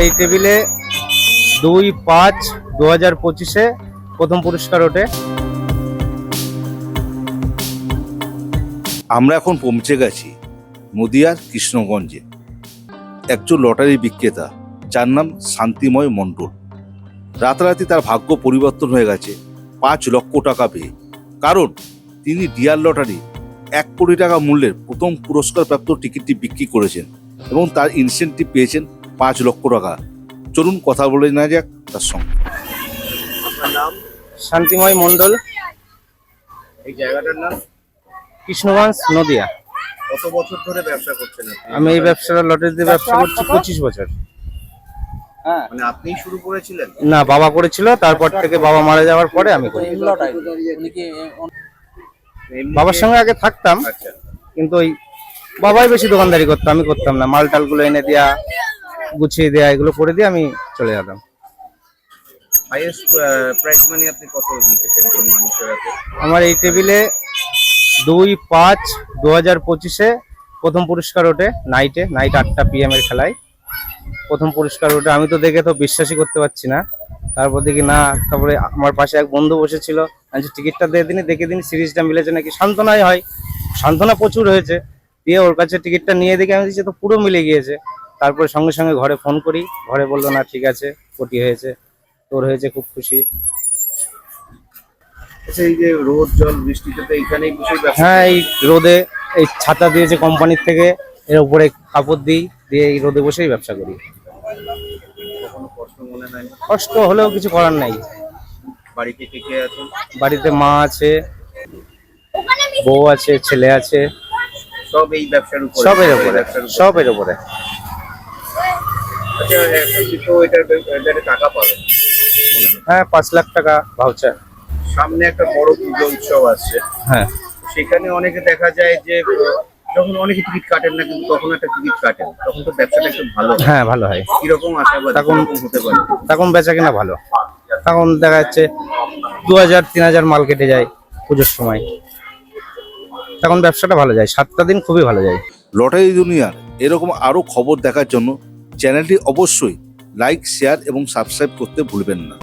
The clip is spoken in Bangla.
এই টেবিলে 2-5-2025-এ প্রথম পুরস্কার ওঠে। আমরা এখন পৌঁছে গেছি নদিয়ার কৃষ্ণগঞ্জে। একজন লটারি বিক্রেতা, যার নাম শান্তিময় মণ্ডল। রাতারাতি তার ভাগ্য পরিবর্তন হয়ে গেছে 5 লক্ষ টাকা পেয়ে। কারণ তিনি ডিয়ার লটারি 1 কোটি টাকা মূল্যের প্রথম পুরস্কার প্রাপ্ত টিকিটটি বিক্রি করেছেন এবং তার ইনসেন্টিভ পেয়েছেন 5 লক্ষ টাকা। চলুন কথা বলে না যাক তার সঙ্গে। আপনার নাম? শান্তিময় মণ্ডল, এই জায়গাটার নাম? কৃষ্ণগঞ্জ, নদিয়া। কত বছর ধরে ব্যবসা করছেন আপনি? আমি এই ব্যবসাটা লটারিতে ব্যবসা করছি 25 বছর। মানে আপনিই শুরু করেছিলেন? না, বাবা করেছিল, তারপর থেকে বাবা মারা যাওয়ার পরে আমি করি। বাবার সঙ্গে আগে থাকতাম, আচ্ছা, কিন্তু ওই বাবাই বেশি দোকানদারি করতো, আমি করতাম না। মাল টালগুলো এনে দেয়া, গুছিয়ে দেয়া, এগুলো করে দিয়ে আমি চলে যেতাম। হাইয়েস্ট প্রাইস মানি আপনি কত দিতে পেরেছেন মানুষের হাতে? আমার এই টেবিলে 2-5-2025-এ প্রথম পুরস্কার ওঠে। নাইট 8টা PM এর খেলায় প্রথম পুরস্কার ওঠে। আমি তো দেখে তো বিশ্বাসই করতে পারছি না। তারপর দেখি না, তারপরে আমার পাশে এক বন্ধু বসেছিল, আমি টিকিটটা দিয়ে দিনই, দেখে দিনই সিরিজটা মিলেছে নাকি। সান্ত্বনাই হয়, সান্ত্বনা প্রচুর হয়েছে। দিয়ে ওর কাছে টিকিটটা নিয়ে দেখি, আমি দিচ্ছি তো পুরো মিলে গিয়েছে। তারপরে সঙ্গে সঙ্গে ঘরে ফোন করি, ঘরে বললো না ঠিক আছে, কোটি হয়েছে, তোর হয়েছে, খুব খুশি। আচ্ছা, এই যে রোদ জল বৃষ্টিতে তো এইখানেই বসে ব্যবসা? হ্যাঁ, এই রোদে এই ছাতা দিয়েছে কোম্পানির থেকে, এর উপরে কাপড় দিই, দিয়ে এই রোদে বসেই ব্যবসা করি। কখনো কষ্ট মনে হয়? কষ্ট হলেও কিছু করার নাই। বাড়িতে কে কে আছেন? বাড়িতে মা আছে, বউ আছে, ছেলে আছে, সব এই ব্যবসার উপরে? সবের উপরে, সবের উপরে। আচ্ছা, আপনি তো এটার টাকা পাবেন মনে হয়। হ্যাঁ, 5 লাখ টাকা ভাউচার। সামনে একটা বড় পুজো উৎসব আসছে, হ্যাঁ, সেখানে অনেকে দেখা যায় যে যখন অনেকে টিকিট কাটেন না, কিন্তু তখন একটা টিকিট কাটেন, তখন তো ব্যবসাটা একটু ভালো হয়। হ্যাঁ, ভালো হয়। কিরকম আশাবাদ তখন- কিরকম হতে পারে? তখন বেচা কিনা ভালো। তখন দেখা যাচ্ছে 2000-3000 মাল কেটে যায় পুজোর সময়। তখন ব্যবসাটা ভালো যায়, 7টা দিন খুবই ভালো যায়। লটারি দুনিয়ার এরকম আরও খবর দেখার জন্য চ্যানেলটি অবশ্যই লাইক, শেয়ার এবং সাবস্ক্রাইব করতে ভুলবেন না।